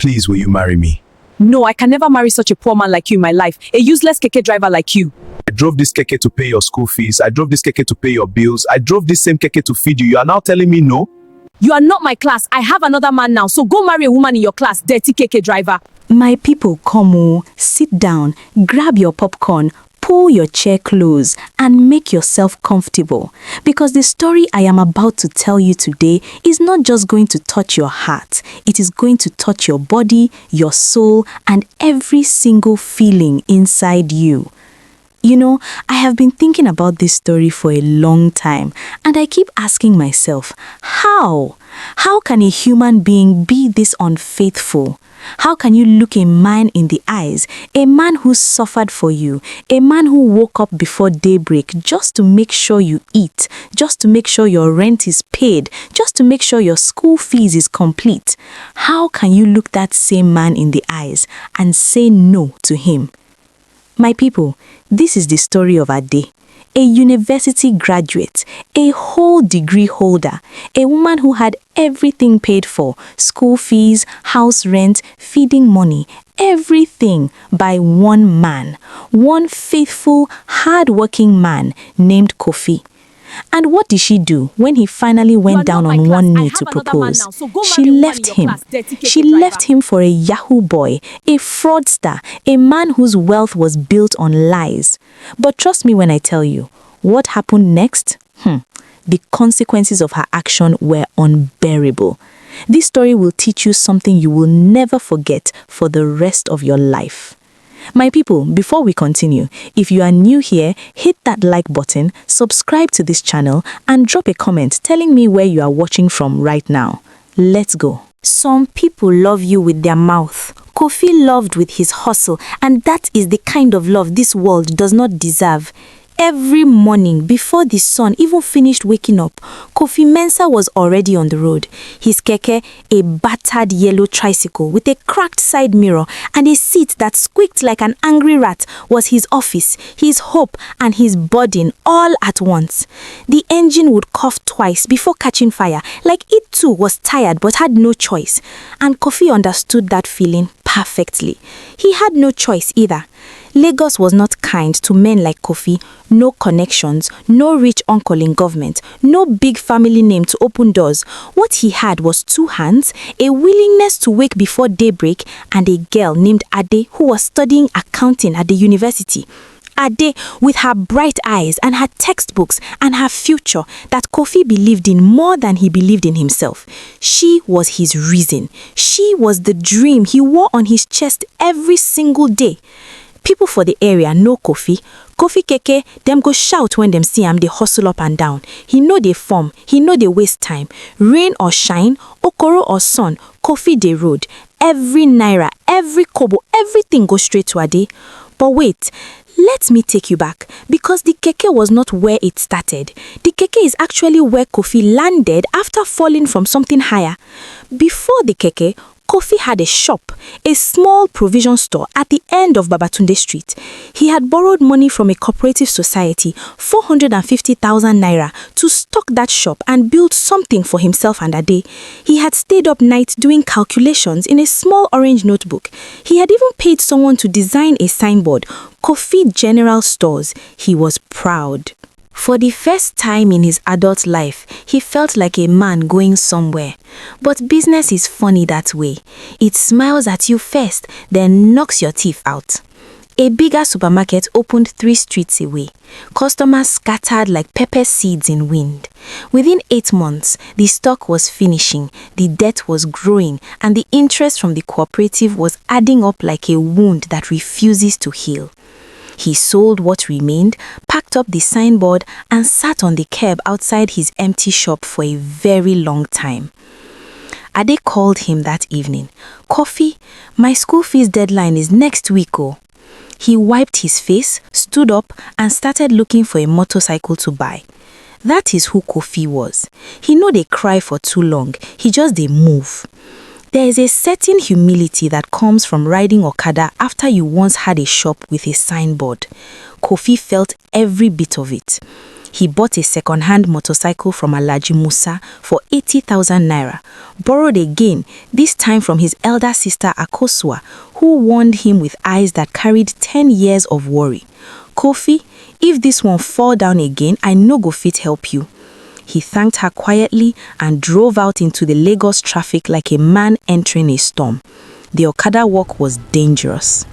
Please, will you marry me? No, I can never marry such a poor man like you in my life. A useless Keke driver like you. I drove this Keke to pay your school fees. I drove this Keke to pay your bills. I drove this same Keke to feed you. You are now telling me no? You are not my class. I have another man now. So go marry a woman in your class, dirty Keke driver. My people, come on, sit down, grab your popcorn, pull your chair close, and make yourself comfortable. Because the story I am about to tell you today is not just going to touch your heart. It is going to touch your body, your soul, and every single feeling inside you. You know, I have been thinking about this story for a long time, and I keep asking myself, how? How can a human being be this unfaithful? How can you look a man in the eyes, a man who suffered for you, a man who woke up before daybreak just to make sure you eat, just to make sure your rent is paid, just to make sure your school fees is complete? How can you look that same man in the eyes and say no to him? My people, this is the story of Ade, a university graduate, a whole degree holder, a woman who had everything paid for, school fees, house rent, feeding money, everything by one man, one faithful, hard-working man named Kofi. And what did she do when he finally went down on one knee to propose? She left him. She left him for a Yahoo boy, a fraudster, a man whose wealth was built on lies. But trust me when I tell you, what happened next? The consequences of her action were unbearable. This story will teach you something you will never forget for the rest of your life. My people, before we continue, if you are new here, hit that like button, subscribe to this channel, and drop a comment telling me where you are watching from right now. Let's go. Some people love you with their mouth. Kofi loved with his hustle, and that is the kind of love this world does not deserve. Every morning, before the sun even finished waking up, Kofi Mensah was already on the road. His Keke, a battered yellow tricycle with a cracked side mirror and a seat that squeaked like an angry rat, was his office, his hope, and his burden all at once. The engine would cough twice before catching fire, like it too was tired but had no choice. And Kofi understood that feeling perfectly. He had no choice either. Lagos was not kind to men like Kofi. No connections, no rich uncle in government, no big family name to open doors. What he had was 2 hands, a willingness to wake before daybreak, and a girl named Ade who was studying accounting at the university. Ade, with her bright eyes and her textbooks and her future that Kofi believed in more than he believed in himself. She was his reason. She was the dream he wore on his chest every single day. People for the area know Kofi. Kofi Keke, them go shout when them see him, they hustle up and down. He know they form, he know they waste time. Rain or shine, okoro or sun, Kofi they road. Every naira, every kobo, everything goes straight to Ade. But wait, let me take you back, because the Keke was not where it started. The Keke is actually where Kofi landed after falling from something higher. Before the Keke, Kofi had a shop, a small provision store at the end of Babatunde Street. He had borrowed money from a cooperative society, 450,000 naira, to stock that shop and build something for himself and Ade. He had stayed up nights doing calculations in a small orange notebook. He had even paid someone to design a signboard, Kofi General Stores. He was proud. For the first time in his adult life, he felt like a man going somewhere. But business is funny that way. It smiles at you first, then knocks your teeth out. A bigger supermarket opened 3 streets away. Customers scattered like pepper seeds in wind. Within 8 months, the stock was finishing, the debt was growing, and the interest from the cooperative was adding up like a wound that refuses to heal. He sold what remained, packed up the signboard, and sat on the curb outside his empty shop for a very long time. Ade called him that evening. "Kofi, my school fees deadline is next week, oh." He wiped his face, stood up, and started looking for a motorcycle to buy. That is who Kofi was. He no dey cry for too long, he just dey move. There is a certain humility that comes from riding Okada after you once had a shop with a signboard. Kofi felt every bit of it. He bought a second-hand motorcycle from Alhaji Musa for 80,000 naira, borrowed again, this time from his elder sister Akosua, who warned him with eyes that carried 10 years of worry. Kofi, if this one fall down again, I no go fit help you. He thanked her quietly and drove out into the Lagos traffic like a man entering a storm. The Okada walk was dangerous.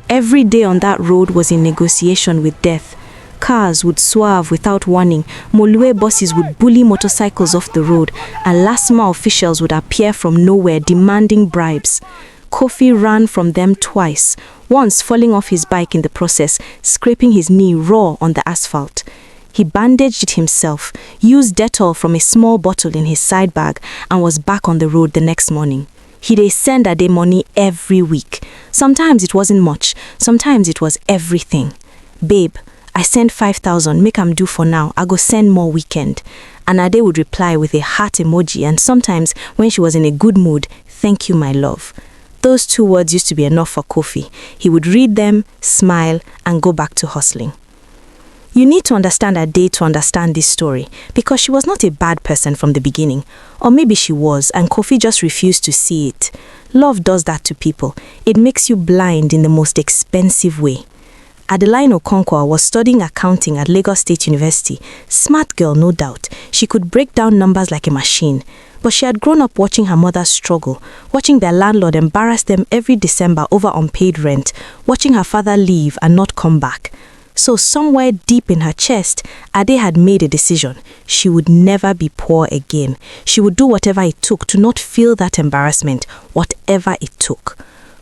Every day on that road was in negotiation with death. Cars would swerve without warning, Molue buses would bully motorcycles off the road, and LASMA officials would appear from nowhere demanding bribes. Kofi ran from them twice, once falling off his bike in the process, scraping his knee raw on the asphalt. He bandaged it himself, used Dettol from a small bottle in his side bag, and was back on the road the next morning. He'd send Ade money every week. Sometimes it wasn't much, sometimes it was everything. Babe, I send 5,000, make am do for now, I go send more weekend. And Ade would reply with a heart emoji, and sometimes, when she was in a good mood, thank you, my love. Those 2 words used to be enough for Kofi. He would read them, smile, and go back to hustling. You need to understand Ade to understand this story, because she was not a bad person from the beginning. Or maybe she was, and Kofi just refused to see it. Love does that to people. It makes you blind in the most expensive way. Adeline Okonkwo was studying accounting at Lagos State University. Smart girl, no doubt. She could break down numbers like a machine. But she had grown up watching her mother struggle, watching their landlord embarrass them every December over unpaid rent, watching her father leave and not come back. So somewhere deep in her chest, Ade had made a decision. She would never be poor again. She would do whatever it took to not feel that embarrassment, whatever it took.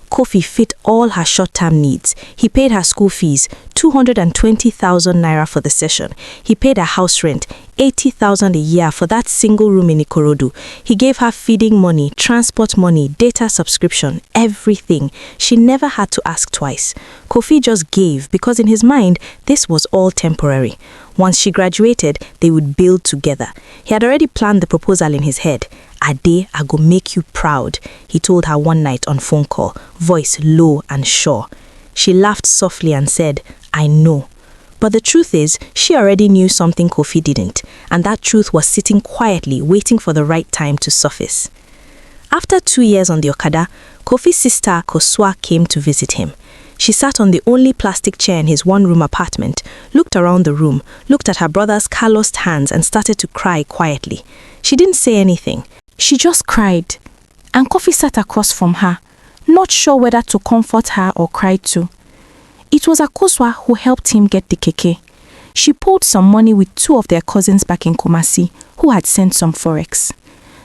Kofi fit all her short-term needs. He paid her school fees, 220,000 naira for the session. He paid her house rent, 80,000 a year for that single room in Ikorodu. He gave her feeding money, transport money, data subscription, everything. She never had to ask twice. Kofi just gave because in his mind, this was all temporary. Once she graduated, they would build together. He had already planned the proposal in his head. Ade, I go make you proud, he told her one night on phone call, voice low and sure. She laughed softly and said, I know. But the truth is, she already knew something Kofi didn't, and that truth was sitting quietly, waiting for the right time to surface. After 2 years on the Okada, Kofi's sister Kosua came to visit him. She sat on the only plastic chair in his one-room apartment, looked around the room, looked at her brother's calloused hands and started to cry quietly. She didn't say anything. She just cried. And Kofi sat across from her, not sure whether to comfort her or cry too. It was Akosua who helped him get the Keke. She pulled some money with 2 of their cousins back in Kumasi, who had sent some forex.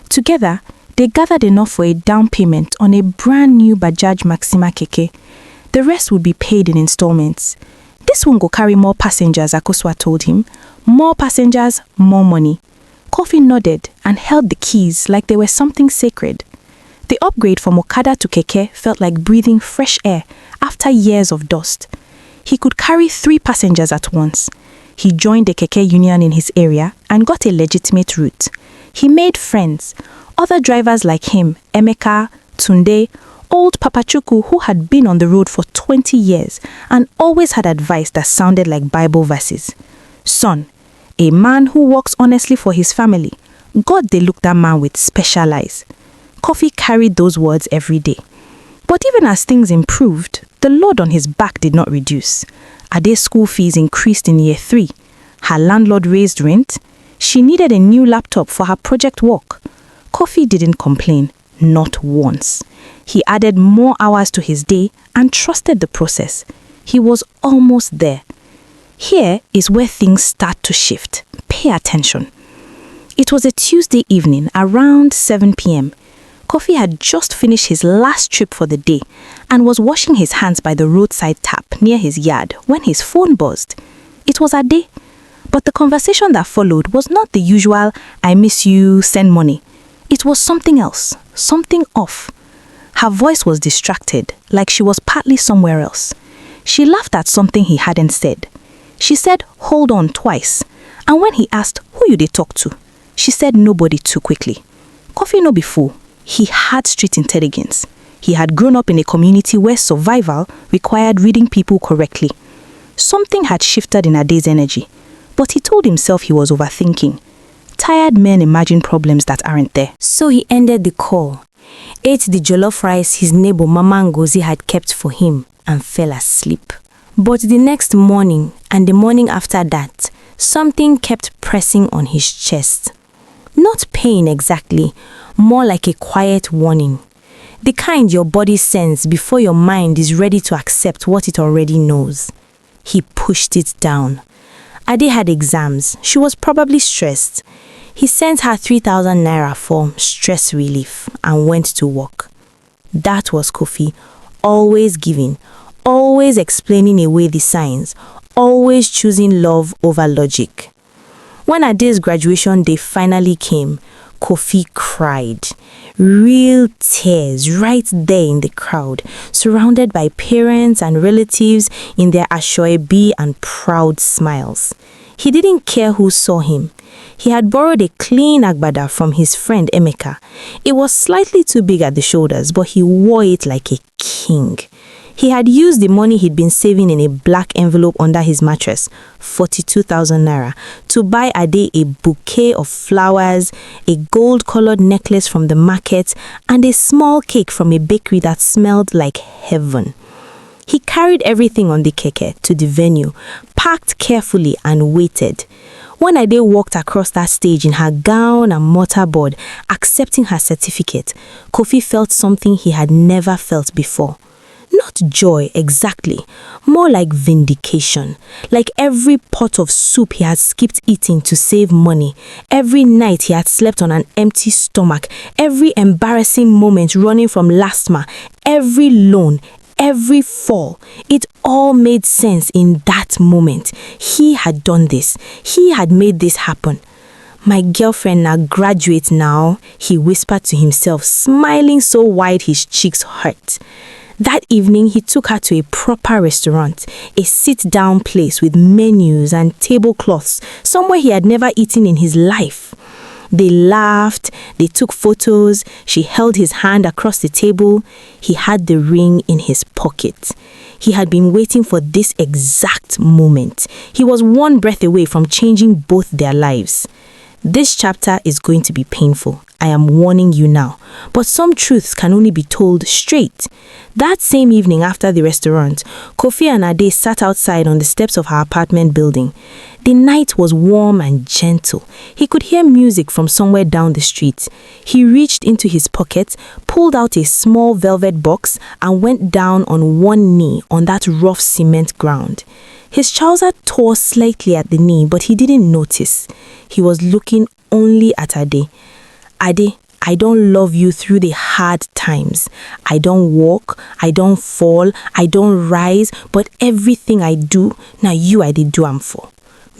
Together, they gathered enough for a down payment on a brand new Bajaj Maxima Keke. The rest would be paid in installments. This one go carry more passengers, Akosua told him. More passengers, more money. Kofi nodded and held the keys like they were something sacred. The upgrade from Okada to Keke felt like breathing fresh air after years of dust. He could carry 3 passengers at once. He joined the Keke union in his area and got a legitimate route. He made friends, other drivers like him, Emeka, Tunde, old Papachuku who had been on the road for 20 years and always had advice that sounded like Bible verses. Son, a man who works honestly for his family. God, they look that man with special eyes. Kofi carried those words every day. But even as things improved, the load on his back did not reduce. Ade's school fees increased in year 3. Her landlord raised rent. She needed a new laptop for her project work. Kofi didn't complain, not once. He added more hours to his day and trusted the process. He was almost there. Here is where things start to shift. Pay attention. It was a Tuesday evening around 7 p.m. Kofi had just finished his last trip for the day and was washing his hands by the roadside tap near his yard when his phone buzzed. It was Ade. But the conversation that followed was not the usual, I miss you, send money. It was something else, something off. Her voice was distracted, like she was partly somewhere else. She laughed at something he hadn't said. She said, hold on twice. And when he asked who you they talk to, she said nobody too quickly. Kofi no be fool. He had street intelligence. He had grown up in a community where survival required reading people correctly. Something had shifted in Ade's energy. but he told himself he was overthinking. Tired men imagine problems that aren't there. So he ended the call, ate the jollof rice his neighbor Mama Ngozi had kept for him, and fell asleep. But the next morning and the morning after that, something kept pressing on his chest. Not pain exactly, more like a quiet warning. The kind your body sends before your mind is ready to accept what it already knows. He pushed it down. Ade had exams. She was probably stressed. He sent her 3,000 naira for stress relief and went to work. That was Kofi, always giving, always explaining away the signs, always choosing love over logic. When Ade's graduation day finally came, Kofi cried. Real tears right there in the crowd, surrounded by parents and relatives in their ashoebi and proud smiles. He didn't care who saw him. He had borrowed a clean agbada from his friend Emeka. It was slightly too big at the shoulders, but he wore it like a king. He had used the money he'd been saving in a black envelope under his mattress, 42,000 naira, to buy Ade a bouquet of flowers, a gold-colored necklace from the market, and a small cake from a bakery that smelled like heaven. He carried everything on the Keke to the venue, packed carefully and waited. When Ade walked across that stage in her gown and mortarboard, accepting her certificate, Kofi felt something he had never felt before. Not joy exactly, more like vindication. Like every pot of soup he had skipped eating to save money, every night he had slept on an empty stomach, every embarrassing moment running from LASTMA, every loan, every fall. It all made sense in that moment. He had done this. He had made this happen. My girlfriend na graduate now, he whispered to himself, smiling so wide his cheeks hurt. That evening, he took her to a proper restaurant, a sit-down place with menus and tablecloths, somewhere he had never eaten in his life. They laughed, they took photos, she held his hand across the table. He had the ring in his pocket. He had been waiting for this exact moment. He was one breath away from changing both their lives. This chapter is going to be painful. I am warning you now. But some truths can only be told straight. That same evening after the restaurant, Kofi and Ade sat outside on the steps of her apartment building. The night was warm and gentle. He could hear music from somewhere down the street. He reached into his pocket, pulled out a small velvet box, and went down on one knee on that rough cement ground. His trouser tore slightly at the knee, but he didn't notice. He was looking only at Ade. Ade, I don't love you through the hard times. I don't walk, I don't fall, I don't rise, but everything I do, now you I did do am for.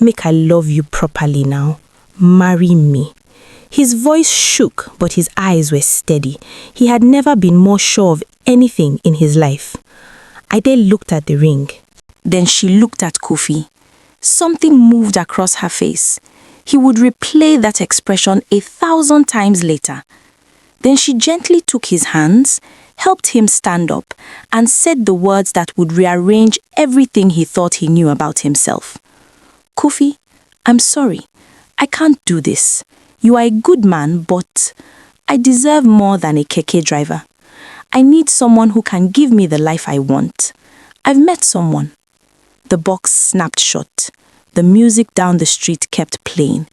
Make I love you properly now. Marry me. His voice shook, but his eyes were steady. He had never been more sure of anything in his life. Ade looked at the ring. Then she looked at Kofi. Something moved across her face. He would replay that expression 1,000 times later. Then she gently took his hands, helped him stand up, and said the words that would rearrange everything he thought he knew about himself. Kofi, I'm sorry. I can't do this. You are a good man, but I deserve more than a Keke driver. I need someone who can give me the life I want. I've met someone. The box snapped shut. The music down the street kept playing.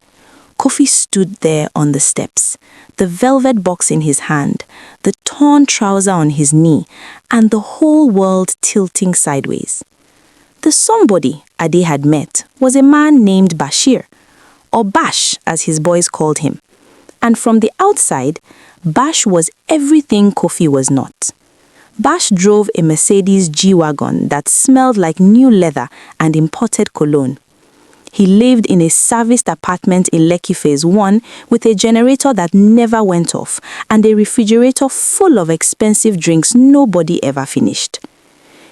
Kofi stood there on the steps, the velvet box in his hand, the torn trouser on his knee, and the whole world tilting sideways. The somebody Ade had met was a man named Bashir, or Bash as his boys called him. And from the outside, Bash was everything Kofi was not. Bash drove a Mercedes G-Wagon that smelled like new leather and imported cologne. He lived in a serviced apartment in Lekki Phase 1 with a generator that never went off and a refrigerator full of expensive drinks nobody ever finished.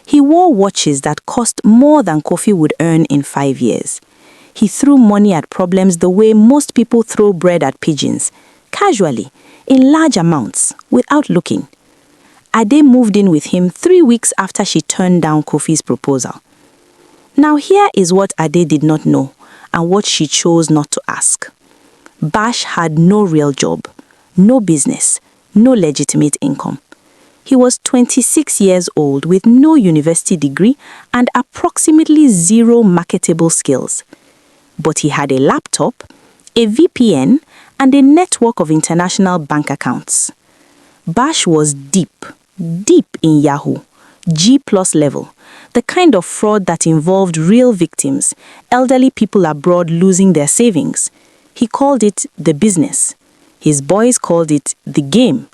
He wore watches that cost more than Kofi would earn in 5 years. He threw money at problems the way most people throw bread at pigeons, casually, in large amounts, without looking. Ade moved in with him 3 weeks after she turned down Kofi's proposal. Now here is what Ade did not know, and what she chose not to ask. Bash had no real job, no business, no legitimate income. He was 26 years old with no university degree and approximately zero marketable skills. But he had a laptop, a VPN, and a network of international bank accounts. Bash was deep in Yahoo, G+ level, the kind of fraud that involved real victims, elderly people abroad losing their savings. He called it the business. His boys called it the game.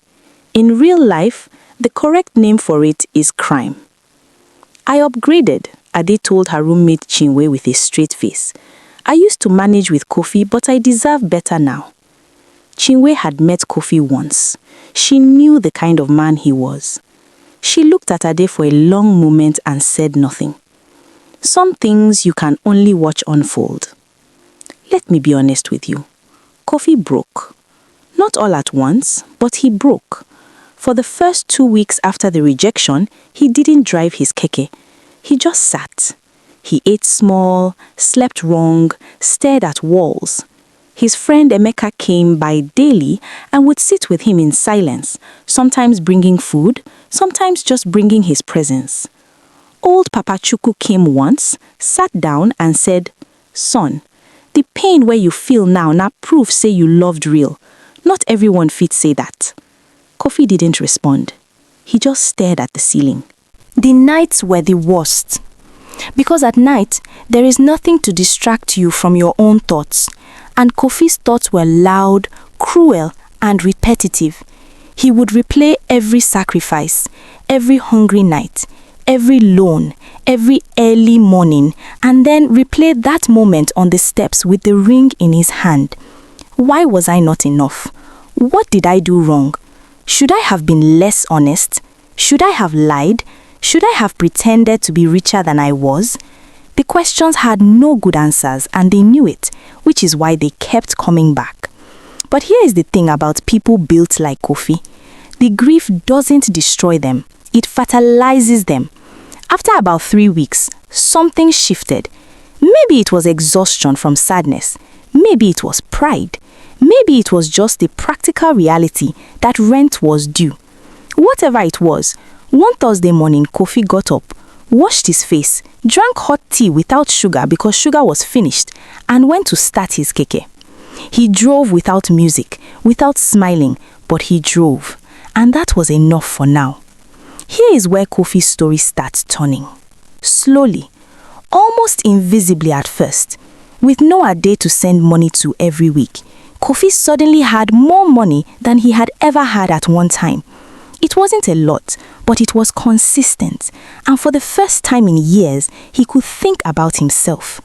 In real life, the correct name for it is crime. I upgraded, Ade told her roommate Chinwe with a straight face. I used to manage with Kofi, but I deserve better now. Chinwe had met Kofi once. She knew the kind of man he was. She looked at Ade for a long moment and said nothing. Some things you can only watch unfold. Let me be honest with you. Kofi broke. Not all at once, but he broke. For the first 2 weeks after the rejection, he didn't drive his Keke. He just sat. He ate small, slept wrong, stared at walls. His friend Emeka came by daily and would sit with him in silence, sometimes bringing food, sometimes just bringing his presence. Old Papa Chuku came once, sat down and said, "Son, the pain where you feel now proof say you loved real. Not everyone fit say that." Kofi didn't respond. He just stared at the ceiling. The nights were the worst. Because at night, there is nothing to distract you from your own thoughts. And Kofi's thoughts were loud, cruel, and repetitive. He would replay every sacrifice, every hungry night, every loan, every early morning, and then replay that moment on the steps with the ring in his hand. Why was I not enough? What did I do wrong? Should I have been less honest? Should I have lied? Should I have pretended to be richer than I was? The questions had no good answers and they knew it, which is why they kept coming back. But here is the thing about people built like Kofi. The grief doesn't destroy them, it fertilizes them. After about 3 weeks, something shifted. Maybe it was exhaustion from sadness. Maybe it was pride. Maybe it was just the practical reality that rent was due. Whatever it was, one Thursday morning, Kofi got up, washed his face, drank hot tea without sugar because sugar was finished, and went to start his Keke. He drove without music, without smiling, but he drove, and that was enough for now. Here is where Kofi's story starts turning. Slowly, almost invisibly at first, with no Ade to send money to every week, Kofi suddenly had more money than he had ever had at one time. It wasn't a lot, but it was consistent, and for the first time in years, he could think about himself.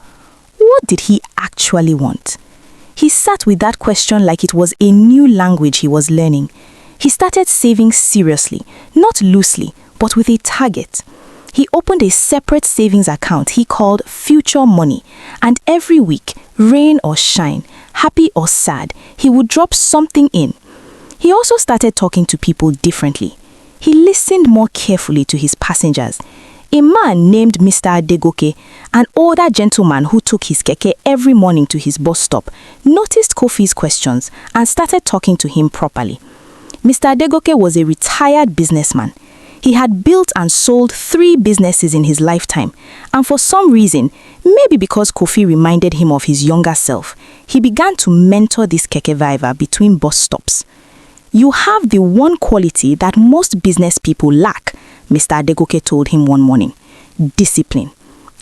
What did he actually want? He sat with that question like it was a new language he was learning. He started saving seriously, not loosely, but with a target. He opened a separate savings account he called Future Money, and every week, rain or shine, happy or sad, he would drop something in. He also started talking to people differently. He listened more carefully to his passengers. A man named Mr. Adegoke, an older gentleman who took his Keke every morning to his bus stop, noticed Kofi's questions and started talking to him properly. Mr. Adegoke was a retired businessman. He had built and sold 3 businesses in his lifetime, and for some reason, maybe because Kofi reminded him of his younger self, he began to mentor this Keke driver between bus stops. "You have the one quality that most business people lack," Mr. Adegoke told him one morning. "Discipline.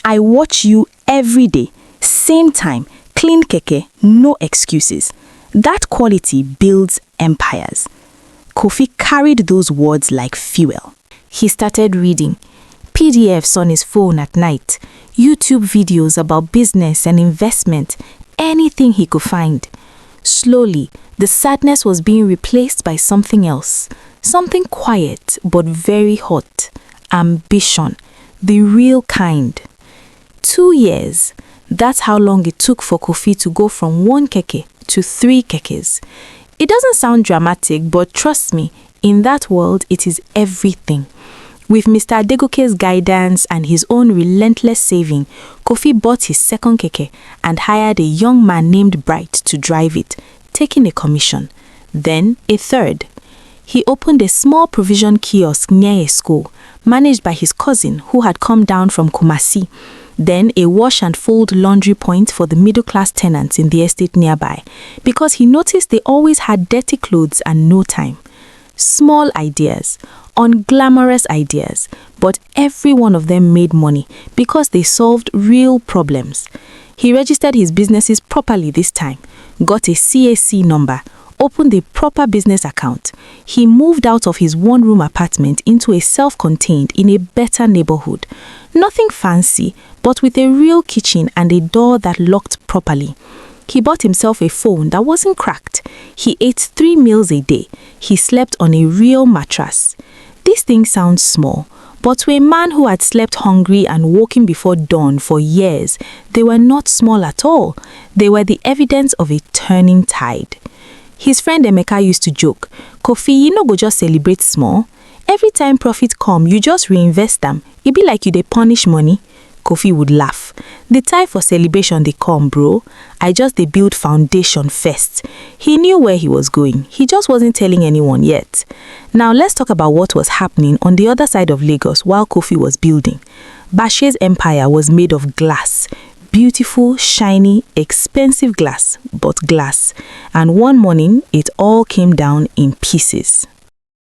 I watch you every day, same time, clean Keke, no excuses. That quality builds empires." Kofi carried those words like fuel. He started reading PDFs on his phone at night, YouTube videos about business and investment, anything he could find. Slowly, the sadness was being replaced by something else, something quiet but very hot. Ambition, the real kind. 2 years, that's how long it took for Kofi to go from 1 Keke to 3 Kekes. It doesn't sound dramatic, but trust me, in that world, it is everything. With Mr. Adegoke's guidance and his own relentless saving, Kofi bought his second keke and hired a young man named Bright to drive it, taking a commission. Then a third. He opened a small provision kiosk near a school, managed by his cousin who had come down from Kumasi. Then a wash and fold laundry point for the middle-class tenants in the estate nearby, because he noticed they always had dirty clothes and no time. Small ideas, unglamorous ideas, but every one of them made money because they solved real problems. He registered his businesses properly this time, got a CAC number, opened a proper business account. He moved out of his one-room apartment into a self-contained in a better neighborhood. Nothing fancy, but with a real kitchen and a door that locked properly. He bought himself a phone that wasn't cracked. He ate 3 meals a day. He slept on a real mattress. These things sound small, but to a man who had slept hungry and woken before dawn for years, they were not small at all. They were the evidence of a turning tide. His friend Emeka used to joke, "Kofi, you no go just celebrate small. Every time profit come, you just reinvest them. It be like you dey punish money." Kofi would laugh. "The time for celebration they come, bro. I just dey build foundation first." He knew where he was going. He just wasn't telling anyone yet. Now let's talk about what was happening on the other side of Lagos while Kofi was building. Bashe's empire was made of glass. Beautiful, shiny, expensive glass, but glass. And one morning, it all came down in pieces.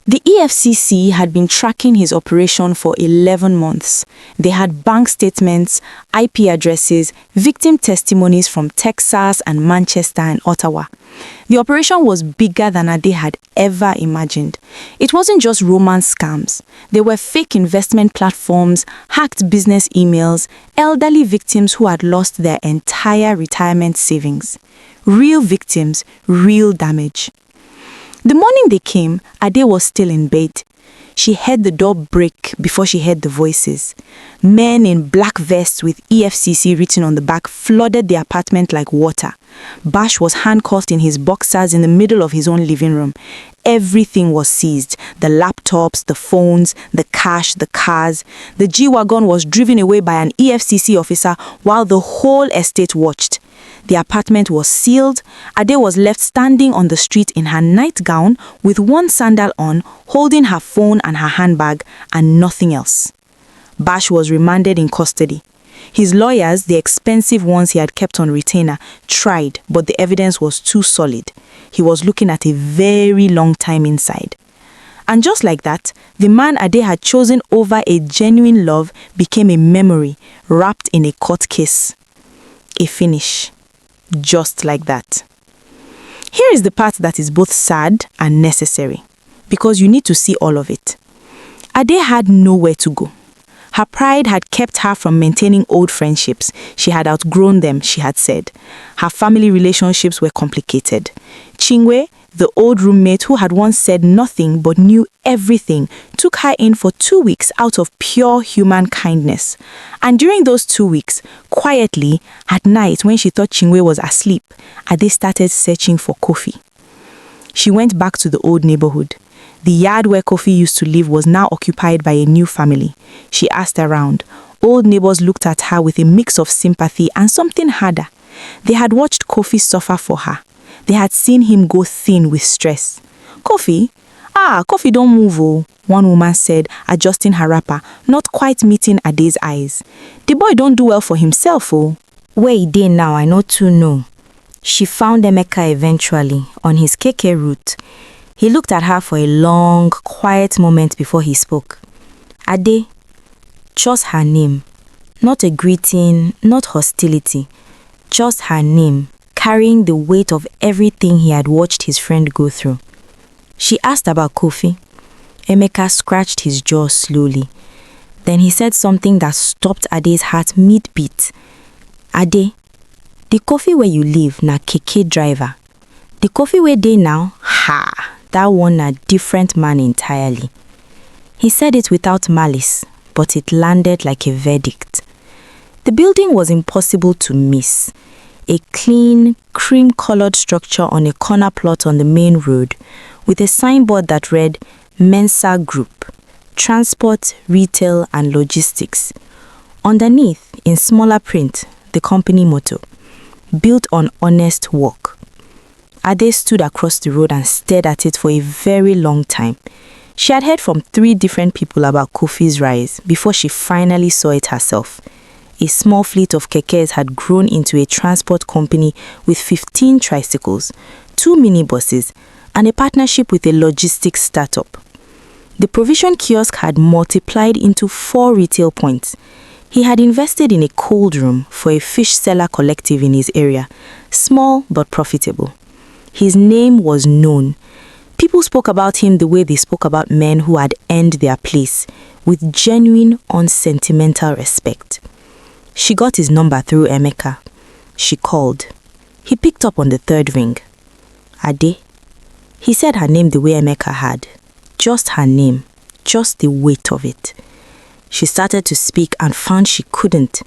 The EFCC had been tracking his operation for 11 months. They had bank statements, IP addresses, victim testimonies from Texas and Manchester and Ottawa. The operation was bigger than Ade had ever imagined. It wasn't just romance scams. There were fake investment platforms, hacked business emails, elderly victims who had lost their entire retirement savings. Real victims, real damage. The morning they came, Ade was still in bed. She heard the door break before she heard the voices. Men in black vests with EFCC written on the back flooded the apartment like water. Bash was handcuffed in his boxers in the middle of his own living room. Everything was seized. The laptops, the phones, the cash, the cars. The G-Wagon was driven away by an EFCC officer while the whole estate watched. The apartment was sealed. Ade was left standing on the street in her nightgown with one sandal on, holding her phone and her handbag, and nothing else. Bash was remanded in custody. His lawyers, the expensive ones he had kept on retainer, tried, but the evidence was too solid. He was looking at a very long time inside. And just like that, the man Ade had chosen over a genuine love became a memory wrapped in a court case. A finish. Just like that. Here is the part that is both sad and necessary, because you need to see all of it. Ade had nowhere to go. Her pride had kept her from maintaining old friendships. She had outgrown them, she had said. Her family relationships were complicated. Chingwe, the old roommate who had once said nothing but knew everything, took her in for 2 weeks out of pure human kindness. And during those 2 weeks, quietly, at night when she thought Chingwe was asleep, Ade started searching for Kofi. She went back to the old neighborhood. The yard where Kofi used to live was now occupied by a new family. She asked around. Old neighbors looked at her with a mix of sympathy and something harder. They had watched Kofi suffer for her. They had seen him go thin with stress. Kofi? Kofi don't move, oh, one woman said, adjusting her wrapper, not quite meeting Ade's eyes. The boy don't do well for himself, oh. Where he dey now, I not too know. She found Emeka eventually, on his Keke route. He looked at her for a long, quiet moment before he spoke. Ade, just her name. Not a greeting, not hostility. Just her name, carrying the weight of everything he had watched his friend go through. She asked about Kofi. Emeka scratched his jaw slowly. Then he said something that stopped Ade's heart mid-beat. Ade, the Kofi where you live na Keke driver. The Kofi where dey now, that one a different man entirely. He said it without malice, but it landed like a verdict. The building was impossible to miss. A clean, cream-colored structure on a corner plot on the main road, with a signboard that read Mensa Group, transport, retail, and logistics. Underneath, in smaller print, the company motto, built on honest work. Ade stood across the road and stared at it for a very long time. She had heard from 3 different people about Kofi's rise before she finally saw it herself. A small fleet of Kekes had grown into a transport company with 15 tricycles, 2 minibuses, and a partnership with a logistics startup. The provision kiosk had multiplied into 4 retail points. He had invested in a cold room for a fish seller collective in his area, small but profitable. His name was known. People spoke about him the way they spoke about men who had earned their place, with genuine, unsentimental respect. She got his number through Emeka. She called. He picked up on the 3rd ring. Ade. He said her name the way Emeka had. Just her name, just the weight of it. She started to speak and found she couldn't.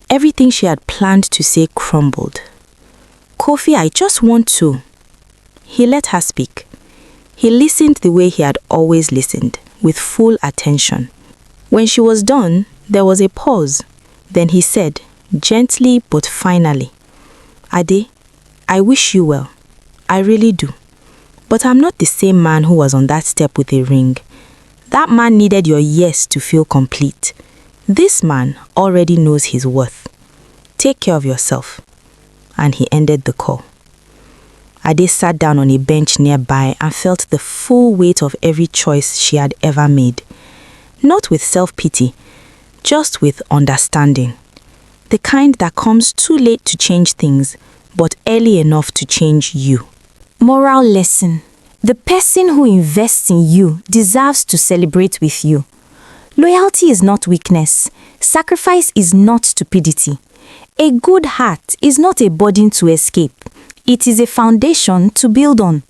Everything she had planned to say crumbled. Kofi, I just want to. He let her speak. He listened the way he had always listened, with full attention. When she was done, there was a pause. Then he said, gently but finally, Ade, I wish you well. I really do. But I'm not the same man who was on that step with a ring. That man needed your yes to feel complete. This man already knows his worth. Take care of yourself. And he ended the call. Ade sat down on a bench nearby and felt the full weight of every choice she had ever made. Not with self-pity, just with understanding. The kind that comes too late to change things, but early enough to change you. Moral lesson. The person who invests in you deserves to celebrate with you. Loyalty is not weakness. Sacrifice is not stupidity. A good heart is not a burden to escape. It is a foundation to build on.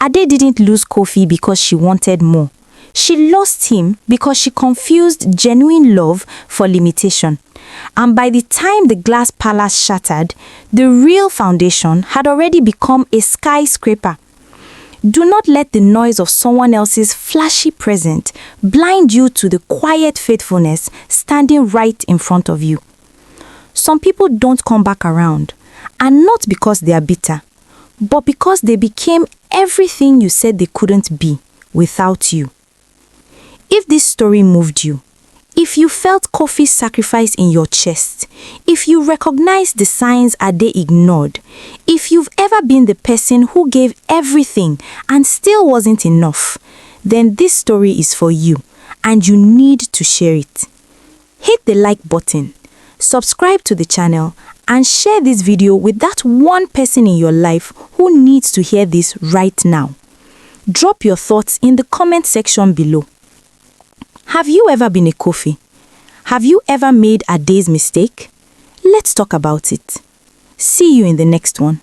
Ade didn't lose Kofi because she wanted more. She lost him because she confused genuine love for limitation. And by the time the glass palace shattered, the real foundation had already become a skyscraper. Do not let the noise of someone else's flashy present blind you to the quiet faithfulness standing right in front of you. Some people don't come back around, and not because they are bitter, but because they became everything you said they couldn't be without you. If this story moved you, if you felt Kofi's sacrifice in your chest, if you recognized the signs Ade ignored, if you've ever been the person who gave everything and still wasn't enough, then this story is for you and you need to share it. Hit the like button, subscribe to the channel, and share this video with that one person in your life who needs to hear this right now. Drop your thoughts in the comment section below. Have you ever been a Kofi? Have you ever made a day's mistake? Let's talk about it. See you in the next one.